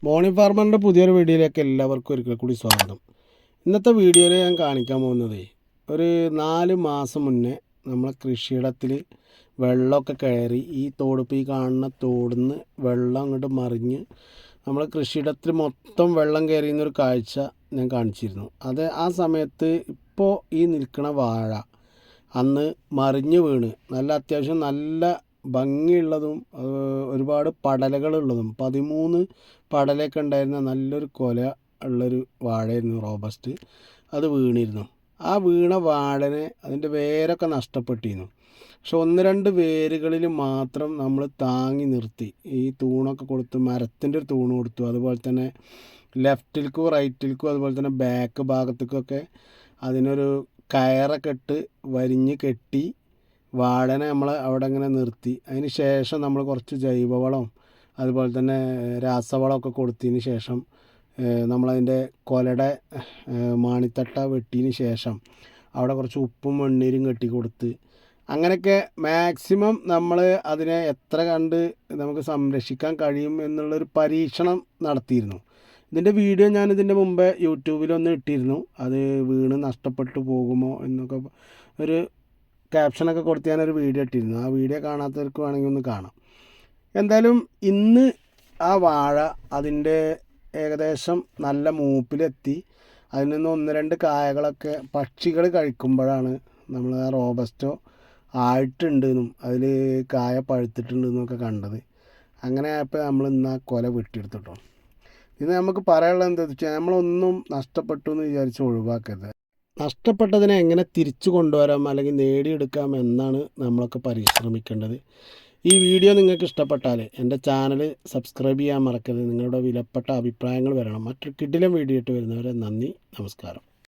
മോണി ഫാർമറിൻ്റെ പുതിയൊരു വീഡിയോയിലേക്ക് എല്ലാവർക്കും ഒരിക്കൽ കൂടി സ്വാഗതം. ഇന്നത്തെ വീഡിയോയിൽ ഞാൻ കാണിക്കാൻ പോകുന്നത് ഒരു 4 മാസം മുന്നേ നമ്മളെ കൃഷിയിടത്തിൽ വെള്ളമൊക്കെ കയറി ഈ തോടിപ്പോൾ ഈ കാണുന്ന തോടിന്ന് വെള്ളം അങ്ങോട്ട് മറിഞ്ഞ് നമ്മളെ കൃഷിയിടത്തിൽ മൊത്തം വെള്ളം കയറിയെന്നൊരു കാഴ്ച ഞാൻ കാണിച്ചിരുന്നു. അത് ആ സമയത്ത് ഇപ്പോൾ ഈ നിൽക്കുന്ന വാഴ അന്ന് മറിഞ്ഞ് വീണ് അത്യാവശ്യം നല്ല ഭംഗിയുള്ളതും ഒരുപാട് പടലകളുള്ളതും 13 പടലൊക്കെ ഉണ്ടായിരുന്ന നല്ലൊരു കൊല ഉള്ളൊരു വാഴയായിരുന്നു റോബസ്റ്റ്. അത് വീണിരുന്നു. ആ വീണ വാഴനെ അതിൻ്റെ വേരൊക്കെ നഷ്ടപ്പെട്ടിരുന്നു. പക്ഷെ 1-2 വേരുകളിൽ മാത്രം നമ്മൾ താങ്ങി നിർത്തി. ഈ തൂണൊക്കെ കൊടുത്ത് മരത്തിൻ്റെ ഒരു തൂണ് കൊടുത്തു. അതുപോലെ തന്നെ ലെഫ്റ്റിൽക്കും റൈറ്റിൽക്കും അതുപോലെ തന്നെ ബാക്ക് ഭാഗത്തേക്കൊക്കെ അതിനൊരു കയറൊക്കെ ഇട്ട് വരിഞ്ഞ് കെട്ടി വാഴനെ നമ്മൾ അവിടെ ഇങ്ങനെ നിർത്തി. അതിന് ശേഷം നമ്മൾ കുറച്ച് ജൈവവളം അതുപോലെ തന്നെ രാസവളമൊക്കെ കൊടുത്തതിന് ശേഷം നമ്മളതിൻ്റെ കൊലയുടെ മാണിത്തട്ട വെട്ടിയതിന് ശേഷം അവിടെ കുറച്ച് ഉപ്പും വെണ്ണീരും കെട്ടി കൊടുത്ത് അങ്ങനെയൊക്കെ മാക്സിമം നമ്മൾ അതിനെ എത്ര കണ്ട് നമുക്ക് സംരക്ഷിക്കാൻ കഴിയും എന്നുള്ളൊരു പരീക്ഷണം നടത്തിയിരുന്നു. ഇതിൻ്റെ വീഡിയോ ഞാൻ ഇതിൻ്റെ മുമ്പേ യൂട്യൂബിലൊന്ന് ഇട്ടിരുന്നു. അത് വീണ് നഷ്ടപ്പെട്ടു പോകുമോ എന്നൊക്കെ ഒരു ക്യാപ്ഷനൊക്കെ കൊടുത്ത് ഞാനൊരു വീഡിയോ ഇട്ടിരുന്നു. ആ വീഡിയോ കാണാത്തവർക്ക് വേണമെങ്കിൽ ഒന്ന് കാണാം. എന്തായാലും ഇന്ന് ആ വാഴ അതിൻ്റെ ഏകദേശം നല്ല മൂപ്പിലെത്തി. അതിൽ നിന്ന് 1-2 കായകളൊക്കെ പക്ഷികൾ കഴിക്കുമ്പോഴാണ് നമ്മൾ ആ റോബസ്റ്റോ ആയിട്ടുണ്ടെന്നും അതിൽ കായ പഴുത്തിട്ടുണ്ടെന്നൊക്കെ കണ്ടത്. അങ്ങനെ ആയപ്പോൾ നമ്മൾ ഇന്ന് ആ കൊല വെട്ടിയെടുത്തിട്ടോ. ഇത് നമുക്ക് പറയാനുള്ളത് എന്താണെന്ന് വെച്ചാൽ നമ്മളൊന്നും നഷ്ടപ്പെട്ടു എന്ന് വിചാരിച്ച് ഒഴിവാക്കരുത്. നഷ്ടപ്പെട്ടതിനെ എങ്ങനെ തിരിച്ചു കൊണ്ടുവരാം അല്ലെങ്കിൽ നേടിയെടുക്കാം എന്നാണ് നമ്മളൊക്കെ പരിശ്രമിക്കേണ്ടത്. ഈ വീഡിയോ നിങ്ങൾക്ക് ഇഷ്ടപ്പെട്ടാൽ എൻ്റെ ചാനൽ സബ്സ്ക്രൈബ് ചെയ്യാൻ മറക്കരുത്. നിങ്ങളുടെ വിലപ്പെട്ട അഭിപ്രായങ്ങൾ വരണം. മറ്റൊരു കിടിലൻ വീഡിയോ ഇട്ട് വരുന്നവരെ നന്ദി, നമസ്കാരം.